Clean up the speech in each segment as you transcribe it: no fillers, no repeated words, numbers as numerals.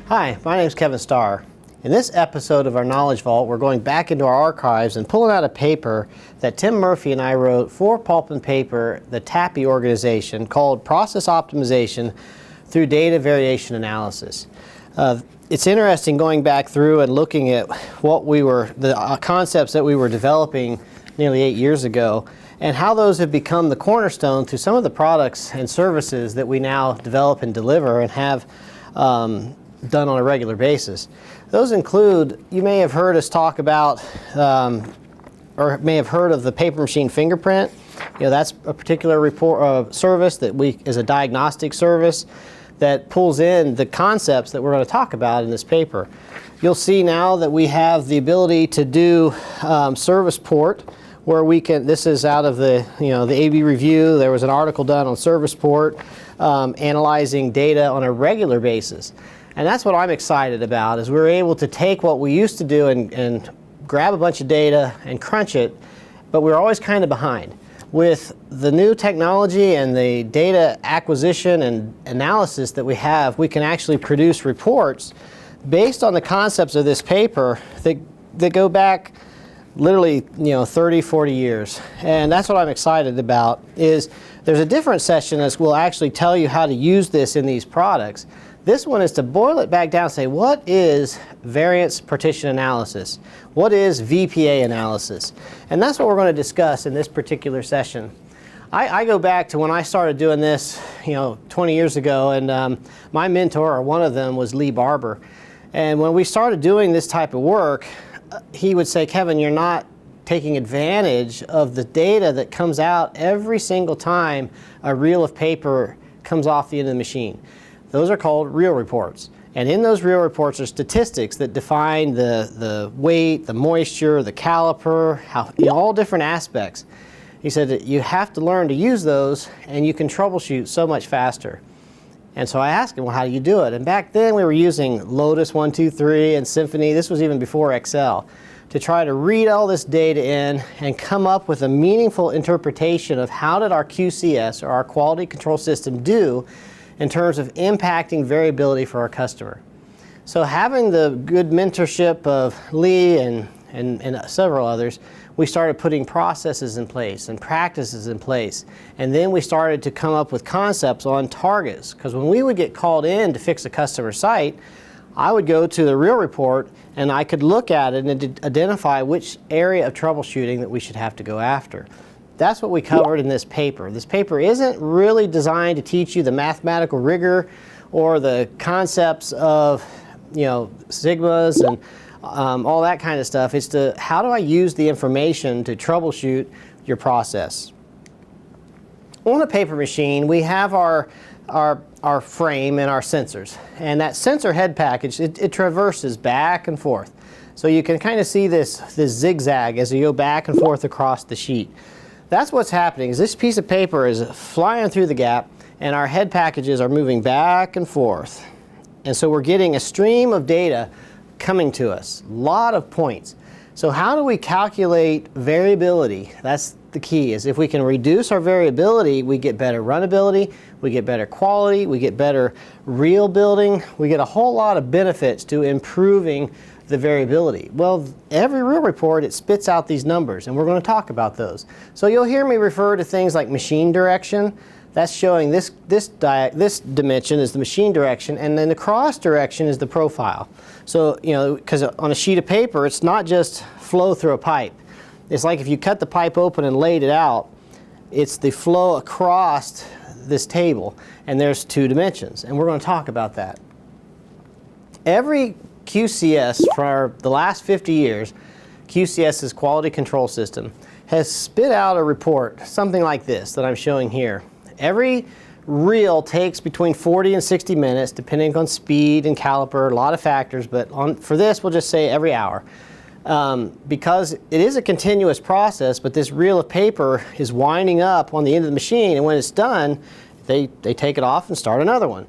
Hi, my name is Kevin Starr. In this episode of our Knowledge Vault, we're going back into our archives and pulling out a paper that Tim Murphy and I wrote for Pulp and Paper, the TAPI organization, called Process Optimization through Data Variation Analysis. It's interesting going back through and looking at the concepts that we were developing nearly 8 years ago, and how those have become the cornerstone to some of the products and services that we now develop and deliver and have done on a regular basis. Those include, you may have heard us talk about, or may have heard of the paper machine fingerprint. That's a particular service that is a diagnostic service that pulls in the concepts that we're going to talk about in this paper. You'll see now that we have the ability to do service port, where we can, this is out of the ABB review. There was an article done on service port, analyzing data on a regular basis. And that's what I'm excited about, is we're able to take what we used to do and grab a bunch of data and crunch it, but we're always kind of behind. With the new technology and the data acquisition and analysis that we have, we can actually produce reports based on the concepts of this paper that go back literally 30, 40 years. And that's what I'm excited about. Is there's a different session that will actually tell you how to use this in these products. This one is to boil it back down and say, what is Variance Partition Analysis? What is VPA analysis? And that's what we're going to discuss in this particular session. I go back to when I started doing this 20 years ago, and my mentor, or one of them, was Lee Barber. And when we started doing this type of work, he would say, Kevin, you're not taking advantage of the data that comes out every single time a reel of paper comes off the end of the machine. Those are called reel reports. And in those reel reports are statistics that define the weight, the moisture, the caliper, all different aspects. He said that you have to learn to use those, and you can troubleshoot so much faster. And so I asked him, well, how do you do it? And back then we were using Lotus 123 and Symphony. This was even before Excel, to try to read all this data in and come up with a meaningful interpretation of how did our QCS, or our quality control system, do in terms of impacting variability for our customer. So having the good mentorship of Lee and several others, we started putting processes in place and practices in place. And then we started to come up with concepts on targets. Because when we would get called in to fix a customer site, I would go to the reel report and I could look at it and identify which area of troubleshooting that we should have to go after. That's what we covered in this paper. This paper isn't really designed to teach you the mathematical rigor or the concepts of sigmas and all that kind of stuff. It's how do I use the information to troubleshoot your process. On a paper machine, we have our frame and our sensors. And that sensor head package, it traverses back and forth. So you can kind of see this zigzag as you go back and forth across the sheet. That's what's happening, is this piece of paper is flying through the gap, and our head packages are moving back and forth. And so we're getting a stream of data coming to us, a lot of points. So how do we calculate variability? That's the key, is if we can reduce our variability, we get better runnability, we get better quality, we get better reel building, we get a whole lot of benefits to improving the variability. Well, every reel report, it spits out these numbers, and we're going to talk about those. So you'll hear me refer to things like machine direction. That's showing this dimension is the machine direction, and then the cross direction is the profile. So, because on a sheet of paper, it's not just flow through a pipe. It's like if you cut the pipe open and laid it out, it's the flow across this table, and there's two dimensions, and we're going to talk about that. Every QCS for the last 50 years, QCS's quality control system, has spit out a report, something like this that I'm showing here. Every reel takes between 40 and 60 minutes, depending on speed and caliper, a lot of factors, but for this, we'll just say every hour. Because it is a continuous process, but this reel of paper is winding up on the end of the machine, and when it's done, they take it off and start another one.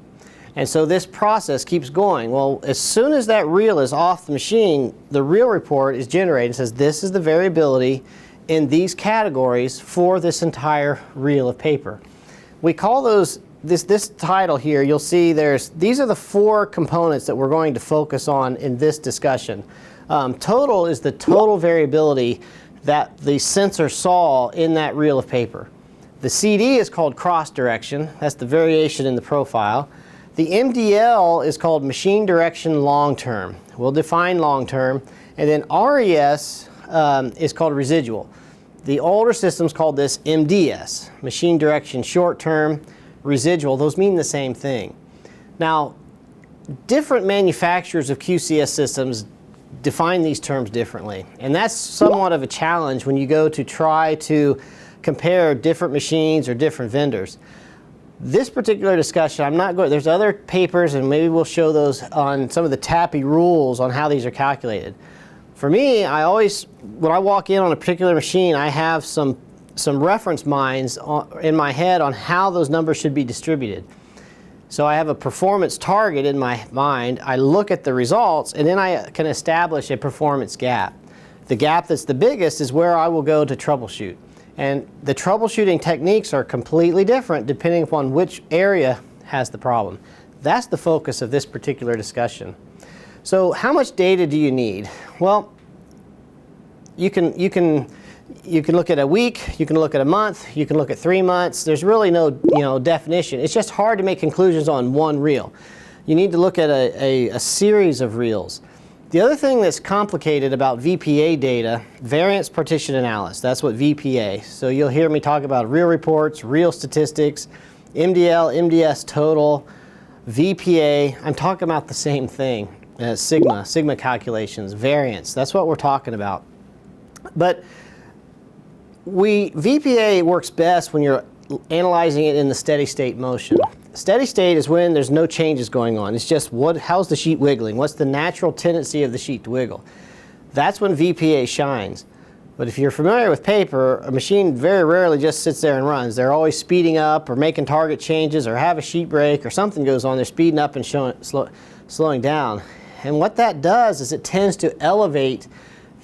And so this process keeps going. Well, as soon as that reel is off the machine, the reel report is generated and says this is the variability in these categories for this entire reel of paper. We call those this title here, you'll see these are the 4 components that we're going to focus on in this discussion. Total is the total variability that the sensor saw in that reel of paper. The CD is called cross direction. That's the variation in the profile. The MDL is called machine direction long term. We'll define long term. And then RES is called residual. The older systems called this MDS, machine direction short term, residual. Those mean the same thing. Now, different manufacturers of QCS systems define these terms differently. And that's somewhat of a challenge when you go to try to compare different machines or different vendors. This particular discussion, I'm not going, there's other papers, and maybe we'll show those on some of the TAPI rules on how these are calculated. For me, I always, when I walk in on a particular machine, I have some reference minds in my head on how those numbers should be distributed. So I have a performance target in my mind, I look at the results, and then I can establish a performance gap. The gap that's the biggest is where I will go to troubleshoot. And the troubleshooting techniques are completely different depending upon which area has the problem. That's the focus of this particular discussion. So how much data do you need? Well, you can look at a week, you can look at a month, you can look at 3 months. There's really no definition. It's just hard to make conclusions on one reel. You need to look at a series of reels. The other thing that's complicated about VPA data, Variance Partition Analysis, that's what VPA. So you'll hear me talk about reel reports, reel statistics, MDL, MDS total, VPA. I'm talking about the same thing. Sigma calculations, variance. That's what we're talking about. But VPA works best when you're analyzing it in the steady state motion. Steady state is when there's no changes going on. It's just how's the sheet wiggling? What's the natural tendency of the sheet to wiggle? That's when VPA shines. But if you're familiar with paper, a machine very rarely just sits there and runs. They're always speeding up or making target changes or have a sheet break or something goes on. They're speeding up and slowing down. And what that does is it tends to elevate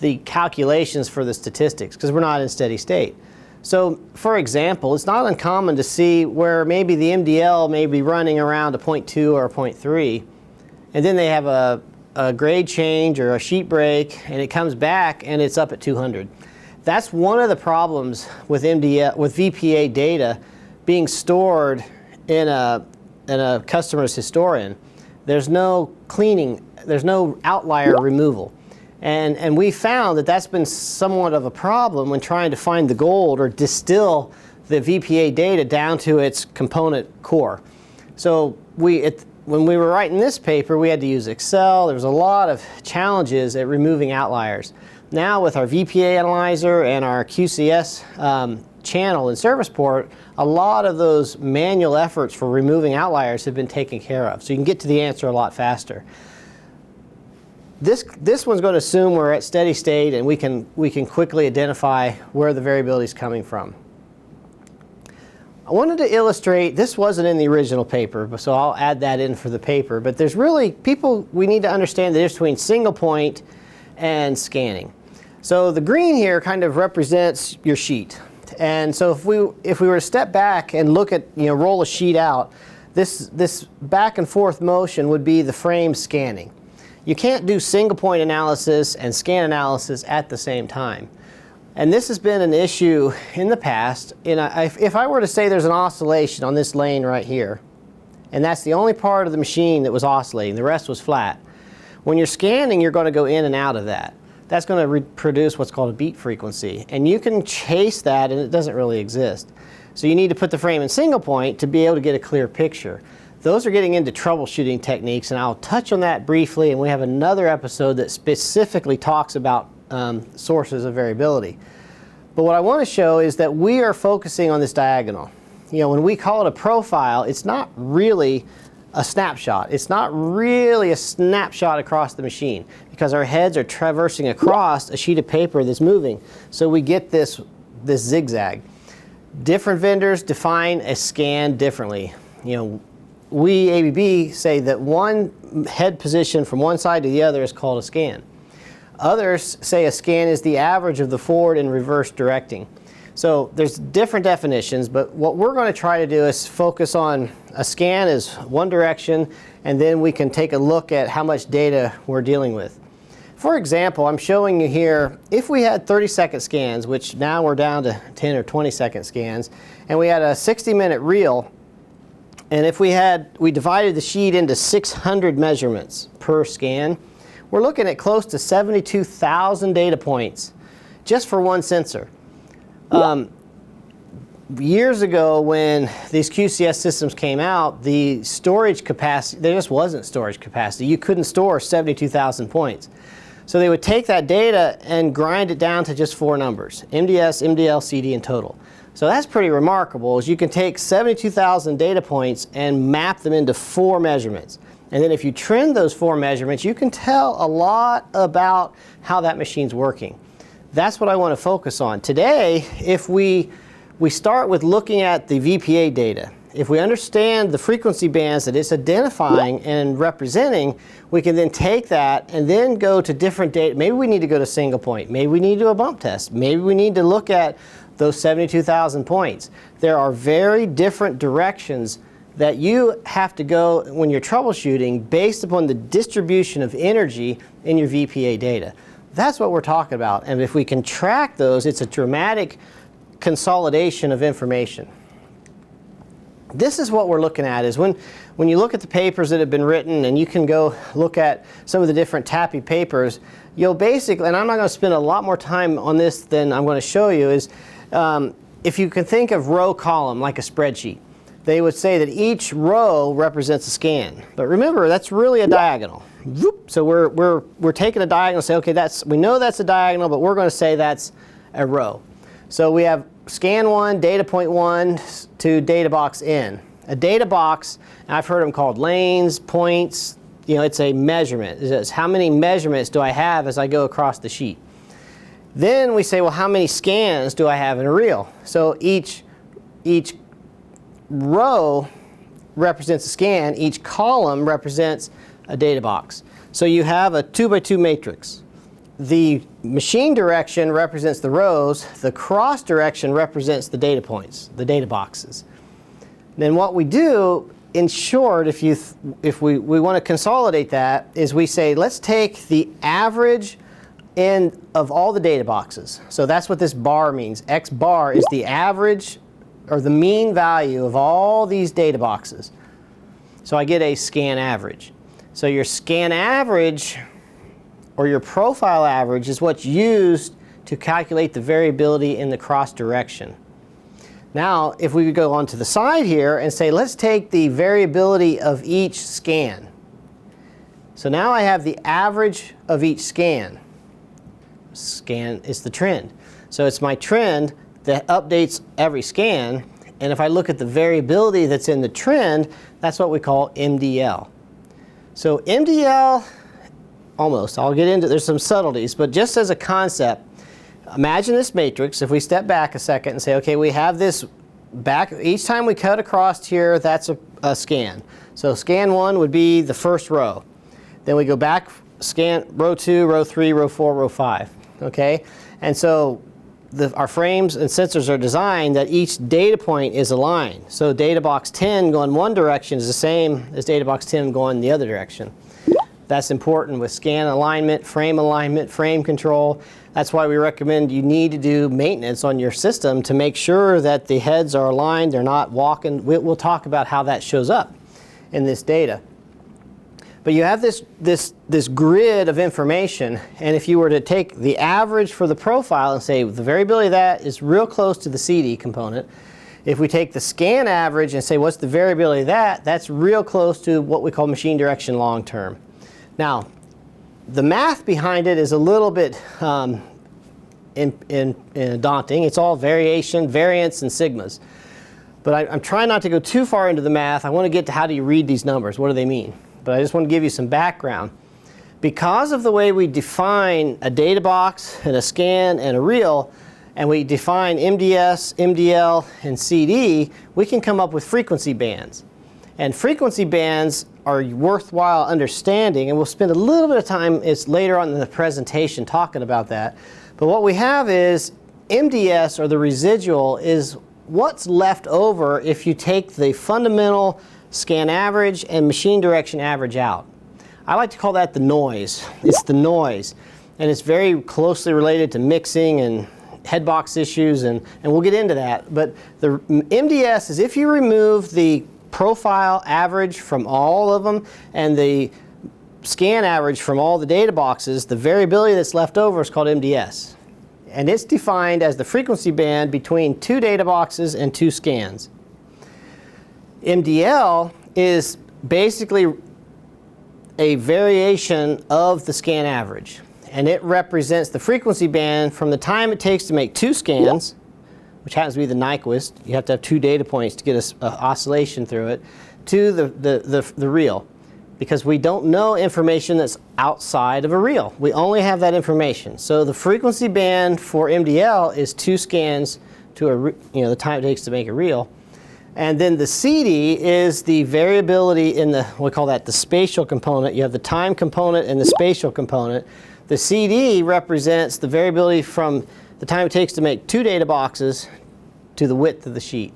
the calculations for the statistics because we're not in steady state. So, for example, it's not uncommon to see where maybe the MDL may be running around a 0.2 or a 0.3, and then they have a grade change or a sheet break, and it comes back and it's up at 200. That's one of the problems with VPA data being stored in a customer's historian. There's no cleaning, there's no outlier removal. And we found that that's been somewhat of a problem when trying to find the gold or distill the VPA data down to its component core. So when we were writing this paper, we had to use Excel. There was a lot of challenges at removing outliers. Now with our VPA analyzer and our QCS channel and service port, a lot of those manual efforts for removing outliers have been taken care of. So you can get to the answer a lot faster. This one's going to assume we're at steady state and we can quickly identify where the variability is coming from. I wanted to illustrate, this wasn't in the original paper, so I'll add that in for the paper, but there's really, we need to understand the difference between single point and scanning. So the green here kind of represents your sheet. And so if we were to step back and look at, roll a sheet out, this back and forth motion would be the frame scanning. You can't do single point analysis and scan analysis at the same time. And this has been an issue in the past. If I were to say there's an oscillation on this lane right here, and that's the only part of the machine that was oscillating, the rest was flat. When you're scanning, you're going to go in and out of that. That's going to produce what's called a beat frequency. And you can chase that, and it doesn't really exist. So you need to put the frame in single point to be able to get a clear picture. Those are getting into troubleshooting techniques, and I'll touch on that briefly, and we have another episode that specifically talks about sources of variability. But what I want to show is that we are focusing on this diagonal. When we call it a profile, it's not really a snapshot. It's not really a snapshot across the machine because our heads are traversing across a sheet of paper that's moving. So we get this zigzag. Different vendors define a scan differently. We, ABB, say that one head position from one side to the other is called a scan. Others say a scan is the average of the forward and reverse directing. So there's different definitions, but what we're going to try to do is focus on a scan is one direction, and then we can take a look at how much data we're dealing with. For example, I'm showing you here, if we had 30-second scans, which now we're down to 10 or 20-second scans, and we had a 60-minute reel, and if we divided the sheet into 600 measurements per scan, we're looking at close to 72,000 data points just for one sensor. Years ago, when these QCS systems came out, the storage capacity, there just wasn't storage capacity. You couldn't store 72,000 points. So they would take that data and grind it down to just 4 numbers: MDS, MDL, CD, and total. So that's pretty remarkable, is you can take 72,000 data points and map them into 4 measurements. And then if you trend those 4 measurements, you can tell a lot about how that machine's working. That's what I want to focus on. Today, if we start with looking at the VPA data. If we understand the frequency bands that it's identifying and representing, we can then take that and then go to different data. Maybe we need to go to single point. Maybe we need to do a bump test. Maybe we need to look at those 72,000 points. There are very different directions that you have to go when you're troubleshooting based upon the distribution of energy in your VPA data. That's what we're talking about. And if we can track those, it's a dramatic consolidation of information. This is what we're looking at, is when you look at the papers that have been written, and you can go look at some of the different TAPI papers, you'll basically, and I'm not going to spend a lot more time on this than I'm going to show you, is if you can think of row column like a spreadsheet, they would say that each row represents a scan. But remember, that's really a diagonal. So we're taking a diagonal and say, okay, we know that's a diagonal, but we're going to say that's a row. So we have scan 1, data point 1 to data box N. A data box, and I've heard them called lanes, points, it's a measurement. It's how many measurements do I have as I go across the sheet. Then we say, well, how many scans do I have in a reel? So each row represents a scan, each column represents a data box. So you have a 2x2 matrix. The machine direction represents the rows, the cross direction represents the data points, the data boxes. Then what we do, in short, if we want to consolidate that, is we say, let's take the average of all the data boxes. So that's what this bar means. X bar is the average or the mean value of all these data boxes. So I get a scan average. So your scan average or your profile average is what's used to calculate the variability in the cross direction. Now, if we go onto the side here and say, let's take the variability of each scan. So now I have the average of each scan. Scan is the trend. So it's my trend that updates every scan. And if I look at the variability that's in the trend, that's what we call MDL. So MDL, almost, I'll get into, there's some subtleties, but just as a concept, imagine this matrix. If we step back a second and say, okay, we have this back, each time we cut across here, that's a scan. So scan 1 would be the first row. Then we go back, scan row 2, row 3, row 4, row 5. Okay? And so our frames and sensors are designed that each data point is aligned. So data box 10 going one direction is the same as data box 10 going the other direction. That's important with scan alignment, frame control. That's why we recommend you need to do maintenance on your system to make sure that the heads are aligned, they're not walking. We'll talk about how that shows up in this data. But you have this grid of information, and if you were to take the average for the profile and say the variability of that is real close to the CD component, if we take the scan average and say what's the variability of that, that's real close to what we call machine direction long term. Now, the math behind it is a little bit daunting. It's all variance, and sigmas. But I'm trying not to go too far into the math. I want to get to how do you read these numbers, what do they mean? But I just want to give you some background. Because of the way we define a data box and a scan and a reel, and we define MDS, MDL, and CD, we can come up with frequency bands. And frequency bands are worthwhile understanding, and we'll spend a little bit of time later on in the presentation talking about that. But what we have is MDS, or the residual, is what's left over if you take the fundamental scan average and machine direction average out. I like to call that the noise. It's the noise. And it's very closely related to mixing and headbox issues, and we'll get into that. But the MDS is if you remove the profile average from all of them and the scan average from all the data boxes, the variability that's left over is called MDS. And it's defined as the frequency band between 2 data boxes and 2 scans. MDL is basically a variation of the scan average. And it represents the frequency band from the time it takes to make 2 scans, which happens to be the Nyquist. You have to have 2 data points to get an oscillation through it, to the reel. Because we don't know information that's outside of a reel. We only have that information. So the frequency band for MDL is 2 scans to the time it takes to make a reel. And then the CD is the variability in we call that the spatial component. You have the time component and the spatial component. The CD represents the variability from the time it takes to make 2 data boxes to the width of the sheet.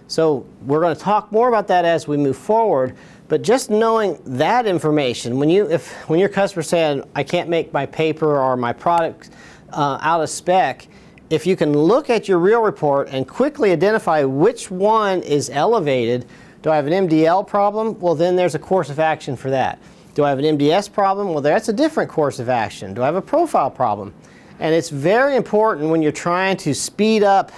So we're going to talk more about that as we move forward. But just knowing that information, when your customer's saying, I can't make my paper or my product out of spec, if you can look at your reel report and quickly identify which one is elevated, do I have an MDL problem? Well, then there's a course of action for that. Do I have an MDS problem? Well, that's a different course of action. Do I have a profile problem? And it's very important when you're trying to speed up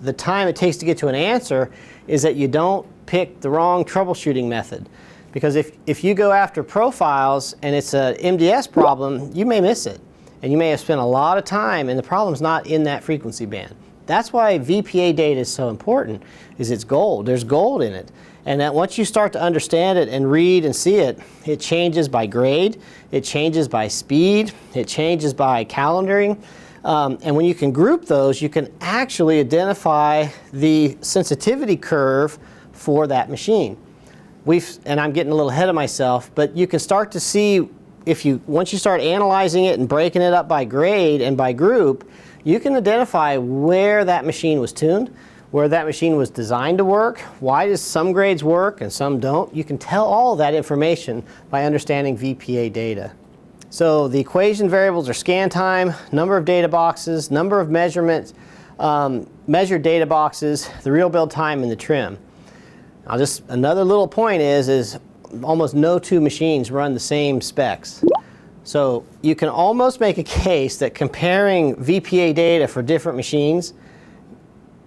the time it takes to get to an answer is that you don't pick the wrong troubleshooting method. Because if you go after profiles and it's an MDS problem, you may miss it. And you may have spent a lot of time and the problem's not in that frequency band. That's why VPA data is so important, is it's gold. There's gold in it. And that once you start to understand it and read and see it, it changes by grade, it changes by speed, it changes by calendaring. And when you can group those, you can actually identify the sensitivity curve for that machine. And I'm getting a little ahead of myself, but you can start to see once you start analyzing it and breaking it up by grade and by group, you can identify where that machine was tuned, where that machine was designed to work, why does some grades work and some don't. You can tell all of that information by understanding VPA data. So the equation variables are scan time, number of data boxes, number of measurements, measured data boxes, the real build time, and the trim. Now another little point is almost no 2 machines run the same specs. So you can almost make a case that comparing VPA data for different machines,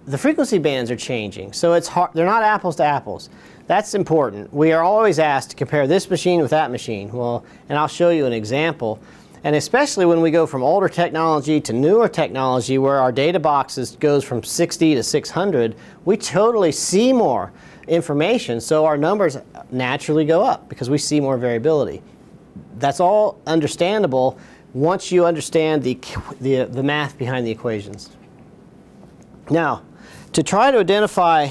the frequency bands are changing. So it's hard, they're not apples to apples. That's important. We are always asked to compare this machine with that machine. Well, and I'll show you an example. And especially when we go from older technology to newer technology where our data boxes goes from 60 to 600, we totally see more information. So our numbers naturally go up because we see more variability. That's all understandable once you understand the math behind the equations. Now, to try to identify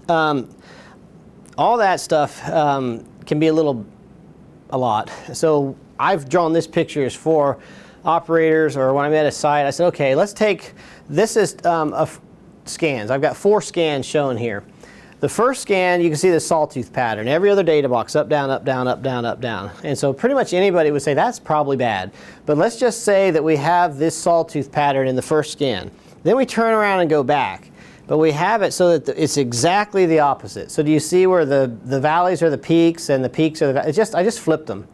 all that stuff can be a lot. So I've drawn this pictures for operators, or when I'm at a site, I said, okay, let's take, this is scans. I've got 4 scans shown here. The first scan, you can see the sawtooth pattern. Every other data box, up, down, up, down, up, down, up, down. And so pretty much anybody would say that's probably bad. But let's just say that we have this sawtooth pattern in the first scan. Then we turn around and go back. But we have it so that it's exactly the opposite. So do you see where the valleys are the peaks and the peaks are the valleys? I just flipped them.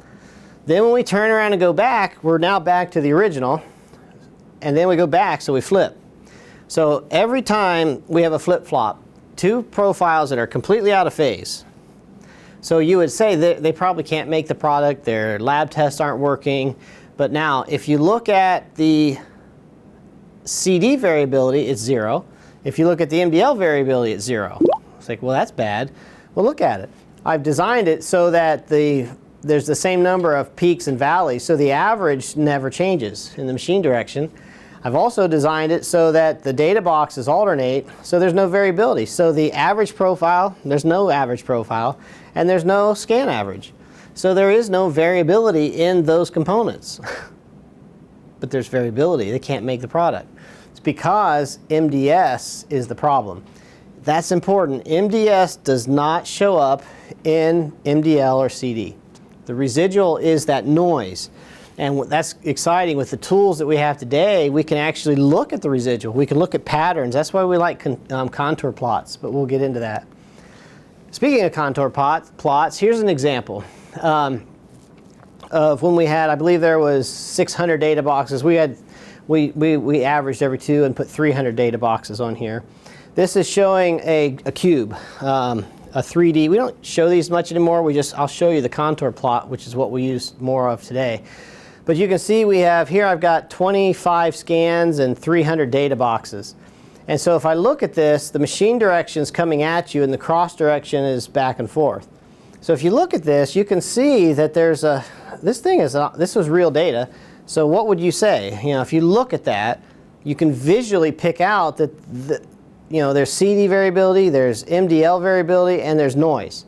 Then when we turn around and go back, we're now back to the original. And then we go back, so we flip. So every time we have a flip-flop, 2 profiles that are completely out of phase. So you would say that they probably can't make the product, their lab tests aren't working. But now, if you look at the CD variability, it's 0. If you look at the MDL variability, it's 0. It's like, well, that's bad. Well, look at it. I've designed it so that there's the same number of peaks and valleys, so the average never changes in the machine direction. I've also designed it so that the data boxes alternate, so there's no variability. So the average profile, there's no average profile, and there's no scan average. So there is no variability in those components. But there's variability. They can't make the product. It's because MDS is the problem. That's important. MDS does not show up in MDL or CD. The residual is that noise. And that's exciting. With the tools that we have today, we can actually look at the residual. We can look at patterns. That's why we like contour plots, but we'll get into that. Speaking of contour plots, here's an example of when we had, I believe there was 600 data boxes. We averaged every 2 and put 300 data boxes on here. This is showing a cube, a 3D. We don't show these much anymore. I'll show you the contour plot, which is what we use more of today. But you can see we have here, I've got 25 scans and 300 data boxes. And so if I look at this, the machine direction is coming at you and the cross direction is back and forth. So if you look at this, you can see that this was real data. So what would you say? If you look at that, you can visually pick out that there's CD variability, there's MDL variability, and there's noise.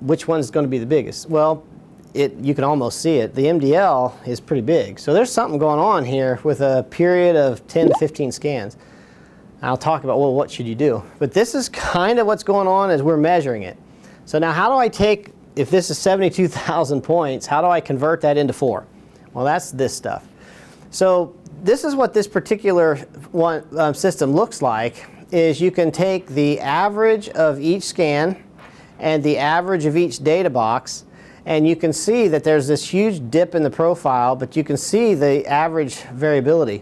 Which one's going to be the biggest? Well, you can almost see it. The MDL is pretty big. So there's something going on here with a period of 10 to 15 scans. I'll talk about, well, what should you do? But this is kind of what's going on as we're measuring it. So now how do I take, if this is 72,000 points, how do I convert that into 4? Well, that's this stuff. So this is what this particular system looks like, is you can take the average of each scan and the average of each data box, and you can see that there's this huge dip in the profile, but you can see the average variability.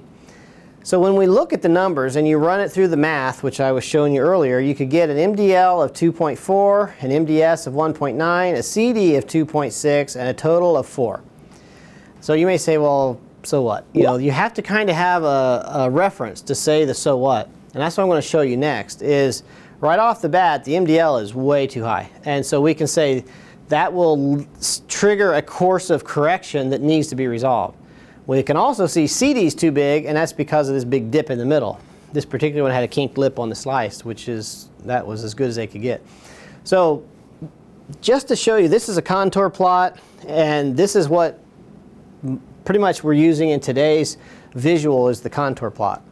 So when we look at the numbers and you run it through the math, which I was showing you earlier, you could get an MDL of 2.4, an MDS of 1.9, a CD of 2.6, and a total of 4. So you may say, well, so what? You have to kind of have a reference to say the so what. And that's what I'm going to show you next, is right off the bat, the MDL is way too high. And so we can say that will trigger a course of correction that needs to be resolved. We can also see CD's too big, and that's because of this big dip in the middle. This particular one had a kinked lip on the slice, that was as good as they could get. So just to show you, this is a contour plot, and this is what pretty much we're using in today's visual is the contour plot.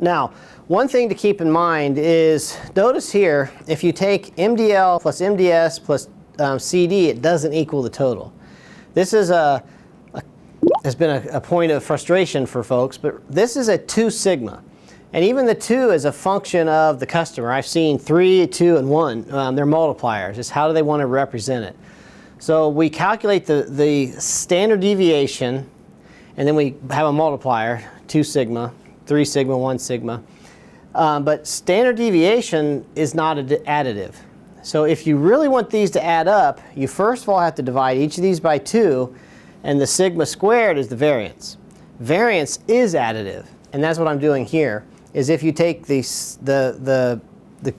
Now, one thing to keep in mind is, notice here, if you take MDL plus MDS plus CD, it doesn't equal the total. This is has been a point of frustration for folks, but this is a 2 sigma. And even the 2 is a function of the customer. I've seen 3, 2, and 1. They're multipliers. It's how do they want to represent it. So we calculate the standard deviation, and then we have a multiplier, 2 sigma, 3 sigma, 1 sigma. But standard deviation is not additive. So if you really want these to add up, you first of all have to divide each of these by 2, and the sigma squared is the variance. Variance is additive, and that's what I'm doing here, is if you take the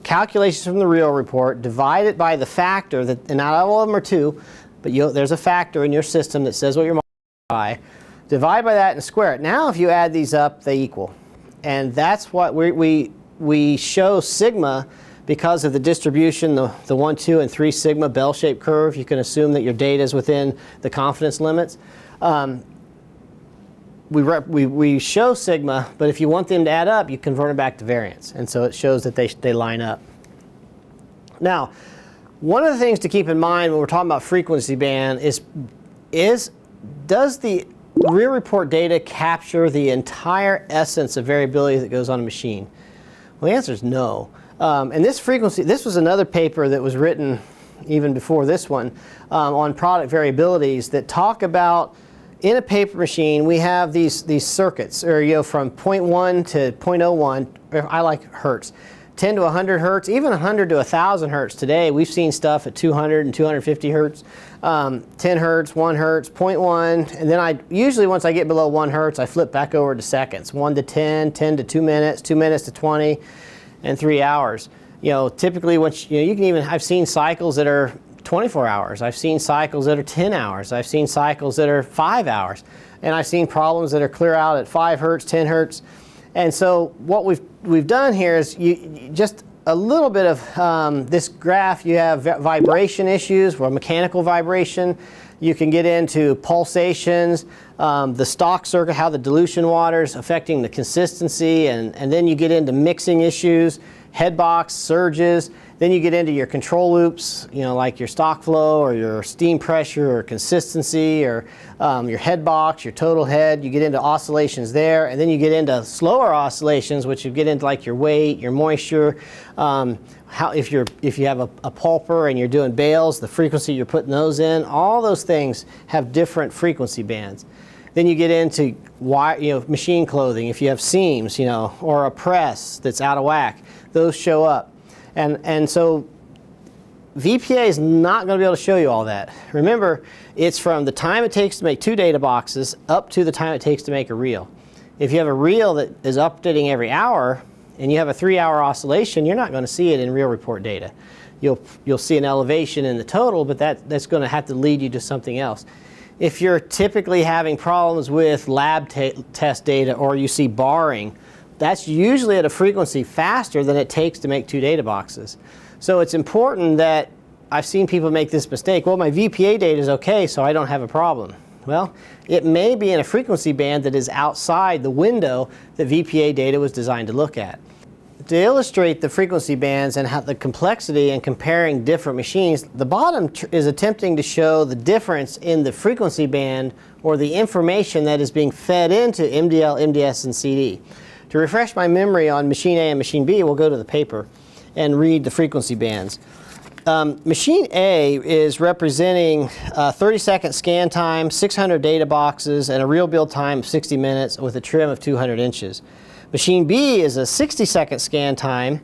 calculations from the real report, divide it by the factor, and not all of them are 2, but there's a factor in your system that says what you're multiplying by. Divide by that and square it. Now if you add these up, they equal. And that's what we show sigma because of the distribution, the 1, 2, and 3 sigma bell-shaped curve. You can assume that your data is within the confidence limits. We show sigma, but if you want them to add up, you convert them back to variance. And so it shows that they line up. Now, one of the things to keep in mind when we're talking about frequency band is does the real report data capture the entire essence of variability that goes on a machine? Well, the answer is no. And this frequency, this was another paper that was written even before this one on product variabilities that talk about, in a paper machine, we have these circuits, or from 0.1 to 0.01, I like hertz, 10 to 100 hertz, even 100 to 1,000 hertz today. We've seen stuff at 200 and 250 hertz, 10 hertz, 1 hertz, 0.1, and then usually once I get below 1 hertz, I flip back over to seconds, 1 to 10, 10 to 2 minutes, 2 minutes to 20, and 3 hours. Typically, I've seen cycles that are 24 hours. I've seen cycles that are 10 hours. I've seen cycles that are 5 hours. And I've seen problems that are clear out at 5 hertz, 10 hertz. And so what we've done here is a little bit of this graph. You have vibration issues, or mechanical vibration. You can get into pulsations, the stock circuit, how the dilution water is affecting the consistency, and then you get into mixing issues, head box, surges. Then you get into your control loops, like your stock flow or your steam pressure or consistency or your head box, your total head. You get into oscillations there, and then you get into slower oscillations, which you get into like your weight, your moisture, if you have a pulper and you're doing bales, the frequency you're putting those in. All those things have different frequency bands. Then you get into machine clothing. If you have seams, or a press that's out of whack, those show up. And so VPA is not going to be able to show you all that. Remember, it's from the time it takes to make 2 data boxes up to the time it takes to make a reel. If you have a reel that is updating every hour and you have a 3-hour oscillation, you're not going to see it in reel report data. You'll see an elevation in the total, but that's going to have to lead you to something else. If you're typically having problems with lab test data, or you see barring, that's usually at a frequency faster than it takes to make 2 data boxes. So it's important that I've seen people make this mistake. Well, my VPA data is okay, so I don't have a problem. Well, it may be in a frequency band that is outside the window that VPA data was designed to look at. To illustrate the frequency bands and how the complexity in comparing different machines, the bottom is attempting to show the difference in the frequency band or the information that is being fed into MDL, MDS, and CD. To refresh my memory on machine A and machine B, we'll go to the paper and read the frequency bands. Machine A is representing 30-second scan time, 600 data boxes, and a reel build time of 60 minutes with a trim of 200 inches. Machine B is a 60-second scan time,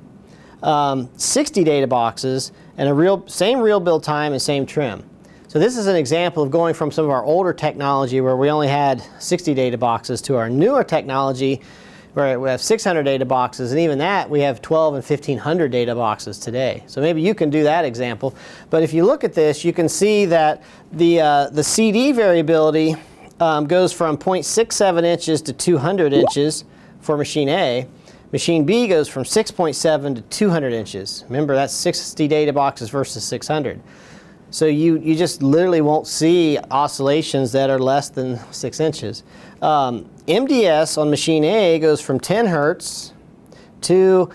60 data boxes, and a same reel build time and same trim. So this is an example of going from some of our older technology where we only had 60 data boxes to our newer technology where we have 600 data boxes, and even that we have 12 and 1500 data boxes today. So maybe you can do that example. But if you look at this, you can see that the CD variability goes from 0.67 inches to 200 inches for machine A. Machine B goes from 6.7 to 200 inches. Remember, that's 60 data boxes versus 600. So you just literally won't see oscillations that are less than 6 inches. MDS on machine A goes from 10 hertz to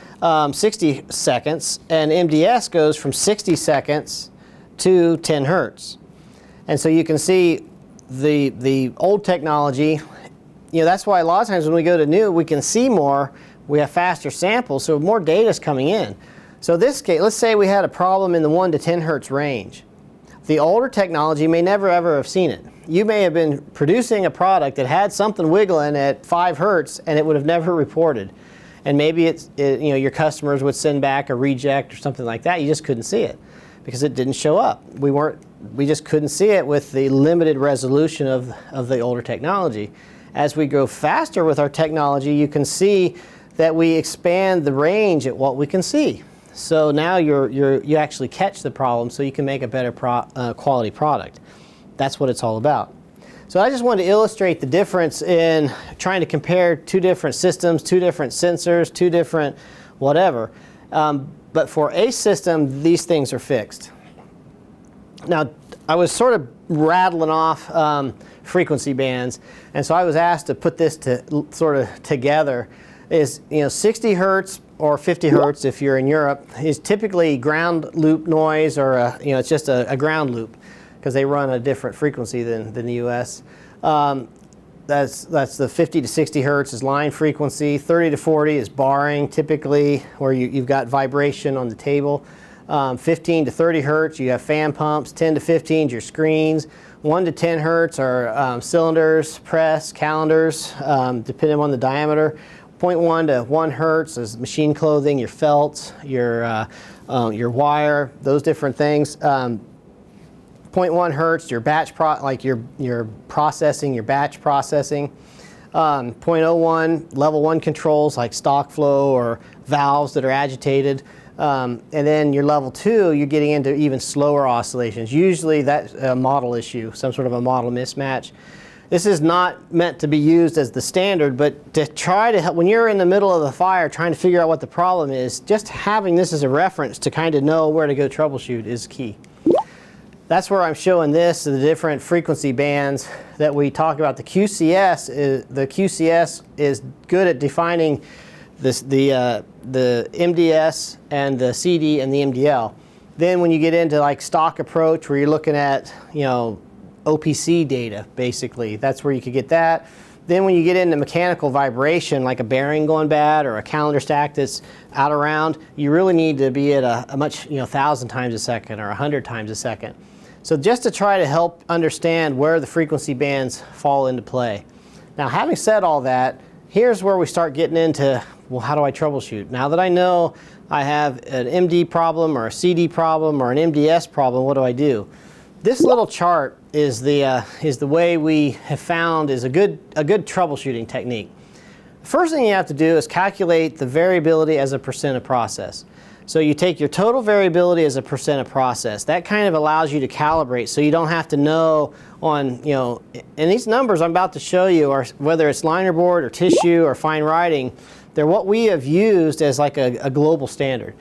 60 seconds, and MDS goes from 60 seconds to 10 hertz. And so you can see the old technology, that's why a lot of times when we go to new, we can see more, we have faster samples, so more data is coming in. So this case, let's say we had a problem in the 1 to 10 hertz range. The older technology may never ever have seen it. You may have been producing a product that had something wiggling at 5 hertz and it would have never reported. And maybe your customers would send back a reject or something like that. You just couldn't see it because it didn't show up. We just couldn't see it with the limited resolution of the older technology. As we go faster with our technology, you can see that we expand the range at what we can see. So now you actually catch the problem so you can make a better quality product. That's what it's all about. So I just wanted to illustrate the difference in trying to compare 2 different systems, 2 different sensors, 2 different whatever. But for a system, these things are fixed. Now, I was sort of rattling off frequency bands, and so I was asked to put this sort of together. 60 hertz or 50 hertz if you're in Europe is typically ground loop noise, or it's just a ground loop because they run a different frequency than the US. That's the 50 to 60 hertz is line frequency. 30 to 40 is barring, typically, where you've got vibration on the table. 15 to 30 hertz, you have fan pumps. 10 to 15 is your screens. 1 to 10 hertz are cylinders, press, calendars, depending on the diameter. 0.1 to 1 hertz is machine clothing, your felts, your wire, those different things. 0.1 hertz, your batch your processing, your batch processing. 0.01 level 1 controls like stock flow or valves that are agitated. And then your level 2, you're getting into even slower oscillations. Usually that's a model issue, some sort of a model mismatch. This is not meant to be used as the standard, but to try to help, when you're in the middle of the fire trying to figure out what the problem is, just having this as a reference to kind of know where to go troubleshoot is key. That's where I'm showing this, the different frequency bands that we talk about. The QCS is good at defining this, the MDS and the CD and the MDL. Then when you get into like stock approach, where you're looking at, you know, OPC data, basically, that's where you could get that. Then when you get into mechanical vibration, like a bearing going bad or a calendar stack that's out around, you really need to be at a much, 1,000 times a second or 100 times a second. So just to try to help understand where the frequency bands fall into play. Now, having said all that, here's where we start getting into, well, how do I troubleshoot? Now that I know I have an MD problem or a CD problem or an MDS problem, what do I do? This little chart is the way we have found is a good troubleshooting technique. The first thing you have to do is calculate the variability as a percent of process. So you take your total variability as a percent of process. That kind of allows you to calibrate, so you don't have to know on, and these numbers I'm about to show you are, whether it's linerboard or tissue or fine writing, they're what we have used as like a global standard.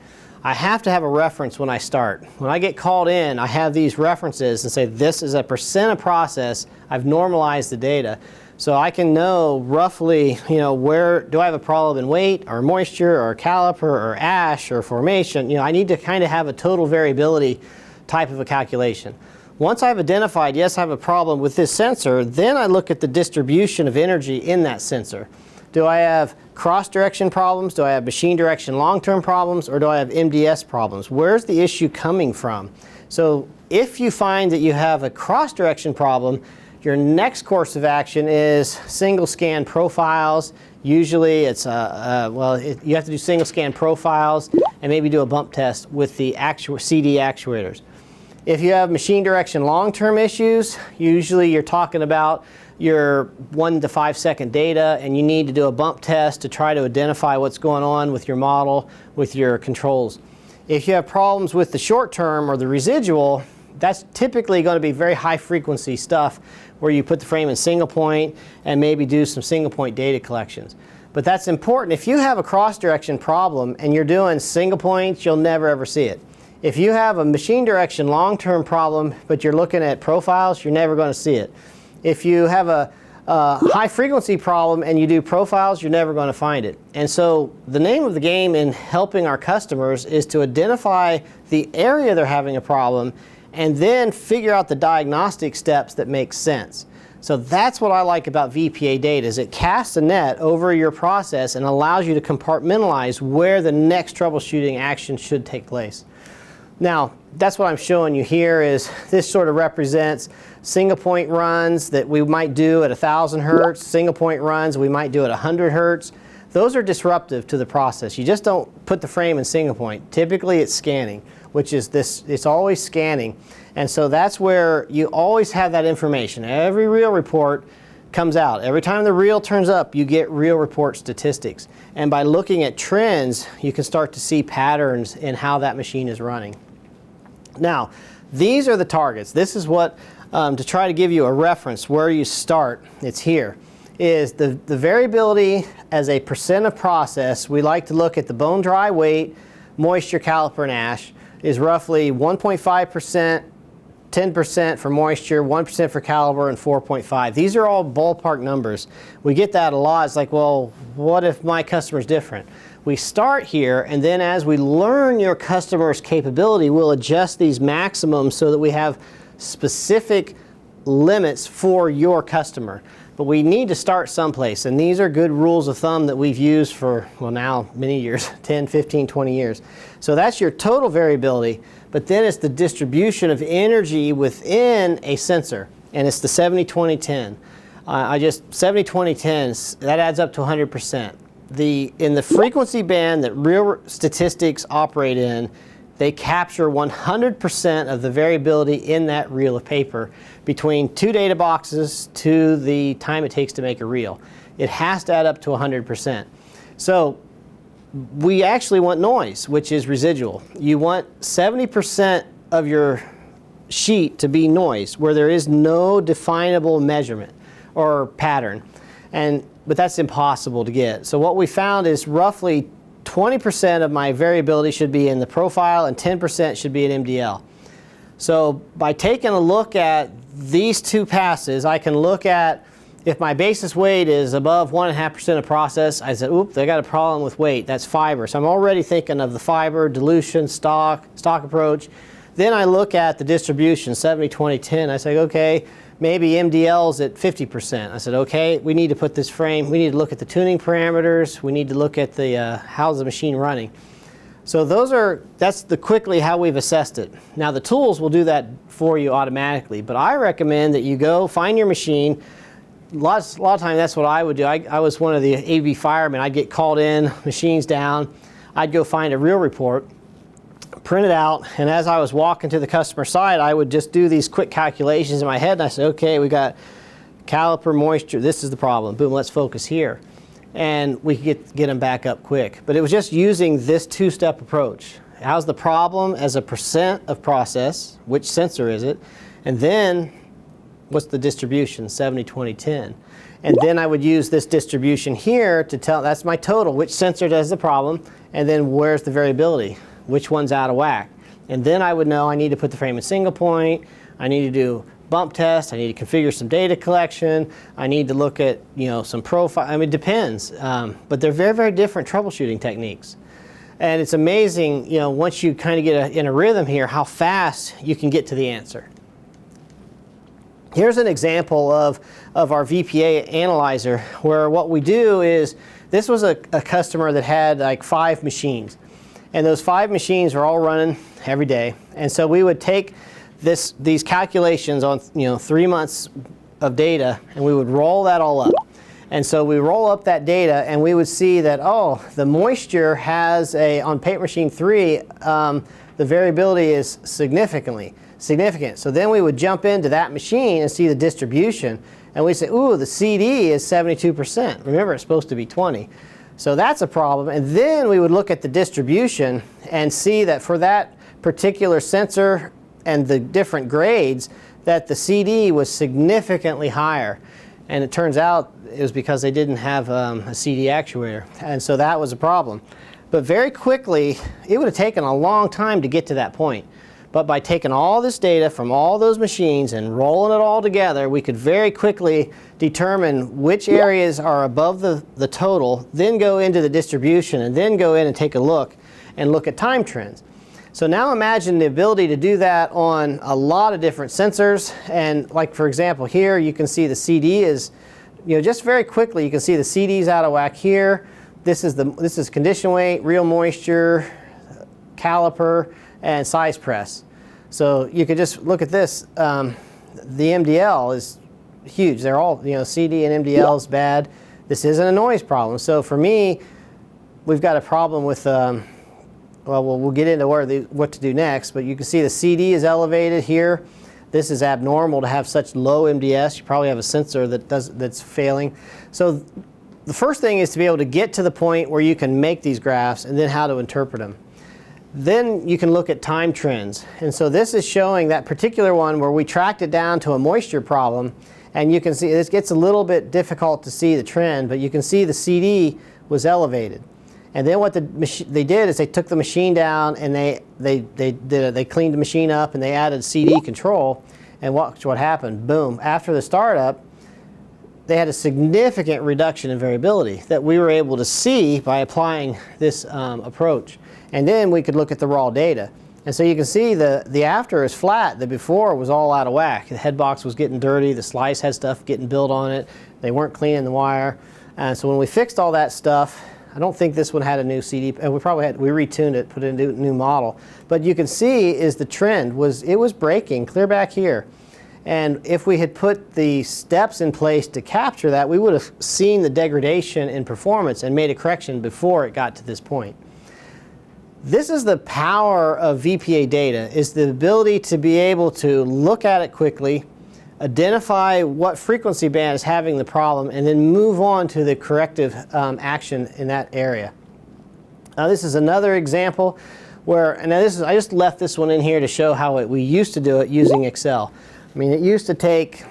I have to have a reference when I start. When I get called in, I have these references and say this is a percent of process. I've normalized the data. So I can know roughly, where do I have a problem in weight or moisture or caliper or ash or formation. I need to kind of have a total variability type of a calculation. Once I've identified, yes, I have a problem with this sensor, then I look at the distribution of energy in that sensor. Do I have cross-direction problems? Do I have machine direction long-term problems? Or do I have MDS problems? Where's the issue coming from? So if you find that you have a cross-direction problem, your next course of action is single scan profiles. Usually it's, you have to do single scan profiles and maybe do a bump test with the CD actuators. If you have machine direction long-term issues, usually you're talking about your 1 to 5 second data, and you need to do a bump test to try to identify what's going on with your model, with your controls. If you have problems with the short term or the residual, that's typically going to be very high frequency stuff where you put the frame in single point and maybe do some single point data collections. But that's important. If you have a cross direction problem and you're doing single points, you'll never ever see it. If you have a machine direction long-term problem but you're looking at profiles, you're never going to see it. If you have a high frequency problem and you do profiles, you're never going to find it. And so the name of the game in helping our customers is to identify the area they're having a problem and then figure out the diagnostic steps that make sense. So that's what I like about EPA Data, is it casts a net over your process and allows you to compartmentalize where the next troubleshooting action should take place. Now, that's what I'm showing you here. Is this sort of represents single point runs that we might do at 1,000 hertz, single point runs we might do at 100 hertz. Those are disruptive to the process. You just don't put the frame in single point. Typically it's scanning, which is this, it's always scanning. And so that's where you always have that information. Every reel report comes out. Every time the reel turns up, you get reel report statistics. And by looking at trends, you can start to see patterns in how that machine is running. Now, these are the targets. This is what, to try to give you a reference where you start, it's here, is the variability as a percent of process. We like to look at the bone dry weight, moisture, caliper, and ash, is roughly 1.5%, 10% for moisture, 1% for caliber, and 4.5. These are all ballpark numbers. We get that a lot. It's like, well, what if my customer's different? We start here, and then as we learn your customer's capability, we'll adjust these maximums so that we have specific limits for your customer. But we need to start someplace, and these are good rules of thumb that we've used for, well, now many years, 10, 15, 20 years. So that's your total variability, but then it's the distribution of energy within a sensor, and it's the 70-20-10. 70-20-10, that adds up to 100%. In the frequency band that real statistics operate in, they capture 100% of the variability in that reel of paper between two data boxes to the time it takes to make a reel. It has to add up to 100%. So we actually want noise, which is residual. You want 70% of your sheet to be noise, where there is no definable measurement. or pattern. But that's impossible to get. So what we found is roughly 20% of my variability should be in the profile and 10% should be in MDL. So by taking a look at these two passes, I can look at if my basis weight is above 1.5% of process. I said, oops, I got a problem with weight. That's fiber. So I'm already thinking of the fiber, dilution, stock approach. Then I look at the distribution, 70, 20, 10. I say, okay, maybe MDL's at 50%. I said, okay, we need to put this frame, we need to look at the tuning parameters, we need to look at the how's the machine running. So that's quickly how we've assessed it. Now the tools will do that for you automatically, but I recommend that you go find your machine. A lot of times that's what I would do. I was one of the ABB firemen. I'd get called in, machines down. I'd go find a real report, print it out, and as I was walking to the customer side, I would just do these quick calculations in my head, and I said, okay, we got caliper moisture, this is the problem. Boom, let's focus here. And we could get them back up quick. But it was just using this two-step approach. How's the problem as a percent of process? Which sensor is it? And then what's the distribution, 70, 20, 10? And then I would use this distribution here to tell, that's my total, which sensor does the problem, and then where's the variability, which one's out of whack. And then I would know I need to put the frame in single point, I need to do bump test, I need to configure some data collection, I need to look at some profile, I mean it depends. But they're very, very different troubleshooting techniques. And it's amazing, once you kind of get in a rhythm here, how fast you can get to the answer. Here's an example of our VPA analyzer where what we do is, this was a customer that had like 5 machines. And those 5 machines were all running every day. And so we would take these calculations on 3 months of data and we would roll that all up. And so we roll up that data and we would see that, oh, the moisture has on paper machine 3, the variability is significant. So then we would jump into that machine and see the distribution, and we say, ooh, the CD is 72%. Remember, it's supposed to be 20. So that's a problem. And then we would look at the distribution and see that for that particular sensor and the different grades, that the CD was significantly higher. And it turns out it was because they didn't have a CD actuator. And so that was a problem. But very quickly, it would have taken a long time to get to that point. But by taking all this data from all those machines and rolling it all together, we could very quickly determine which areas are above the total, then go into the distribution, and then go in and take a look and look at time trends. So now imagine the ability to do that on a lot of different sensors. And like for example here, you can see the CD is, just very quickly you can see the CD's out of whack here. This is condition weight, real moisture, caliper, and size press. So you could just look at this. The MDL is huge. They're all, CD and MDL is bad. This isn't a noise problem. So for me, we've got a problem with, well, we'll get into what to do next, but you can see the CD is elevated here. This is abnormal to have such low MDS. You probably have a sensor that's failing. So the first thing is to be able to get to the point where you can make these graphs and then how to interpret them. Then you can look at time trends. And so this is showing that particular one where we tracked it down to a moisture problem. And you can see this gets a little bit difficult to see the trend, but you can see the CD was elevated. And then what they did is they took the machine down and they cleaned the machine up and they added CD control. And watch what happened. Boom. After the startup, they had a significant reduction in variability that we were able to see by applying this approach. And then we could look at the raw data. And so you can see the after is flat. The before was all out of whack. The head box was getting dirty. The slice had stuff getting built on it. They weren't cleaning the wire. And so when we fixed all that stuff, I don't think this one had a new CD. We retuned it, put in a new model. But you can see is the trend was breaking clear back here. And if we had put the steps in place to capture that, we would have seen the degradation in performance and made a correction before it got to this point. This is the power of VPA data, is the ability to be able to look at it quickly, identify what frequency band is having the problem, and then move on to the corrective action in that area. Now this is another example where, and now I just left this one in here to show how we used to do it using Excel. I mean, it used to take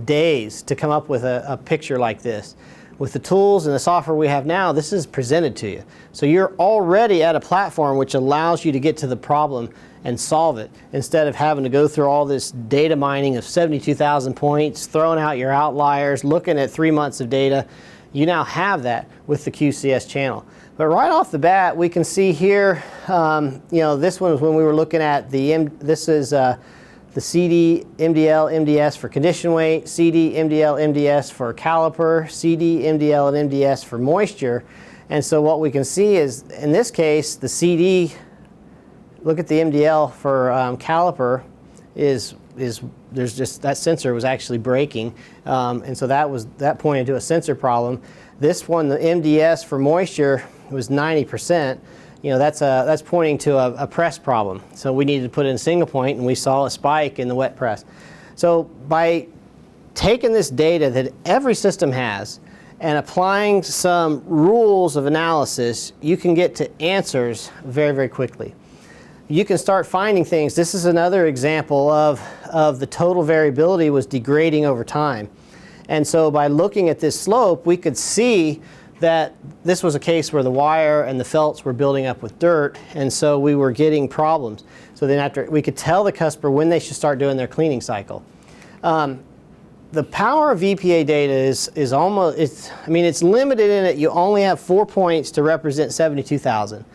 days to come up with a picture like this. With the tools and the software we have now, this is presented to you. So you're already at a platform which allows you to get to the problem and solve it, instead of having to go through all this data mining of 72,000 points, throwing out your outliers, looking at 3 months of data. You now have that with the QCS channel. But right off the bat, we can see here, this one is when we were looking at this is the CD, MDL, MDS for condition weight, CD, MDL, MDS for caliper, CD, MDL, and MDS for moisture. And so what we can see is, in this case, the CD, look at the MDL for caliper, there's just, that sensor was actually breaking. And so that pointed to a sensor problem. This one, the MDS for moisture, was 90%. That's pointing to a press problem. So we needed to put in single point, and we saw a spike in the wet press. So by taking this data that every system has and applying some rules of analysis, you can get to answers very, very quickly. You can start finding things. This is another example of the total variability was degrading over time. And so by looking at this slope, we could see that this was a case where the wire and the felts were building up with dirt, and so we were getting problems. So then we could tell the customer when they should start doing their cleaning cycle. The power of EPA data is almost, it's limited in that you only have 4 points to represent 72,000.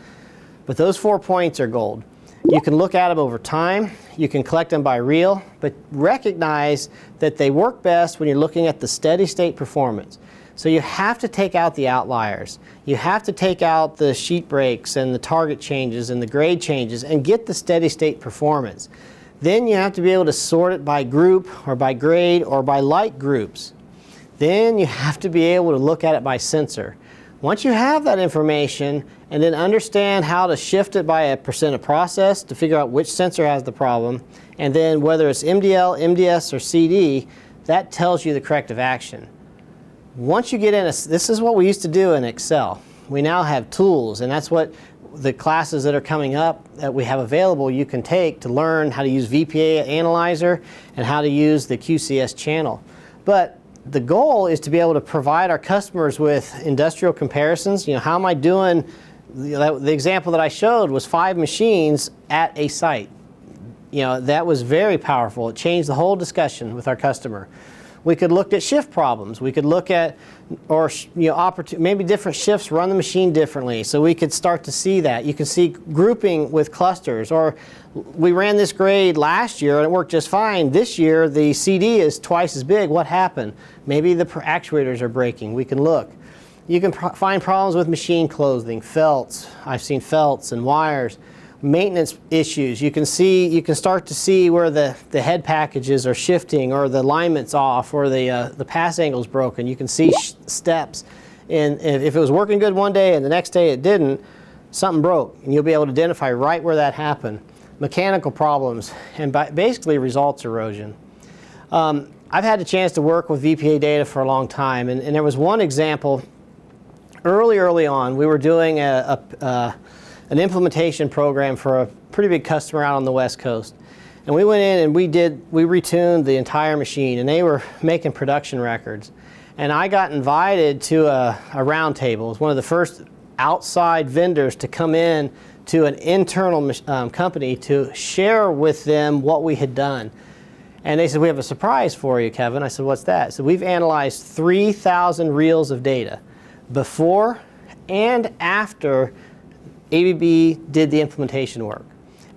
But those 4 points are gold. You can look at them over time, you can collect them by reel, but recognize that they work best when you're looking at the steady state performance. So you have to take out the outliers. You have to take out the sheet breaks and the target changes and the grade changes and get the steady state performance. Then you have to be able to sort it by group or by grade or by like groups. Then you have to be able to look at it by sensor. Once you have that information and then understand how to shift it by a percent of process to figure out which sensor has the problem, and then whether it's MDL, MDS, or CD, that tells you the corrective action. Once you get in, this is what we used to do in Excel. We now have tools, and that's what the classes that are coming up that we have available you can take to learn how to use VPA Analyzer and how to use the QCS channel. But the goal is to be able to provide our customers with industrial comparisons. How am I doing? The example that I showed was 5 machines at a site. That was very powerful. It changed the whole discussion with our customer. We could look at shift problems. We could look at, maybe different shifts run the machine differently. So we could start to see that. You can see grouping with clusters. Or we ran this grade last year and it worked just fine. This year the CD is twice as big. What happened? Maybe the actuators are breaking. We can look. You can find problems with machine clothing, felts. I've seen felts and wires. Maintenance issues. You can start to see where the head packages are shifting, or the alignment's off, or the pass angle's broken. You can see steps. And if it was working good one day and the next day it didn't, something broke, and you'll be able to identify right where that happened. Mechanical problems, and basically results erosion. I've had the chance to work with VPA Data for a long time, and there was one example early on. We were doing an implementation program for a pretty big customer out on the West Coast. And we went in and we retuned the entire machine, and they were making production records. And I got invited to a round table. It was one of the first outside vendors to come in to an internal company to share with them what we had done. And they said, "We have a surprise for you, Kevin." I said, "What's that?" So we've analyzed 3,000 reels of data before and after ABB did the implementation work.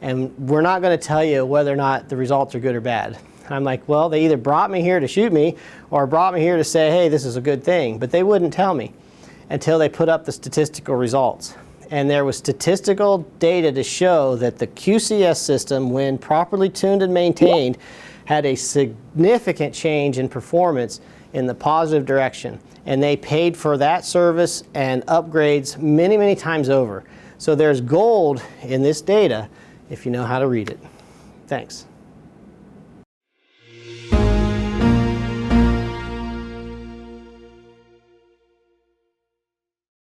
And we're not going to tell you whether or not the results are good or bad. I'm like, well, they either brought me here to shoot me or brought me here to say, hey, this is a good thing. But they wouldn't tell me until they put up the statistical results. And there was statistical data to show that the QCS system, when properly tuned and maintained, had a significant change in performance in the positive direction. And they paid for that service and upgrades many, many times over. So there's gold in this data if you know how to read it. Thanks.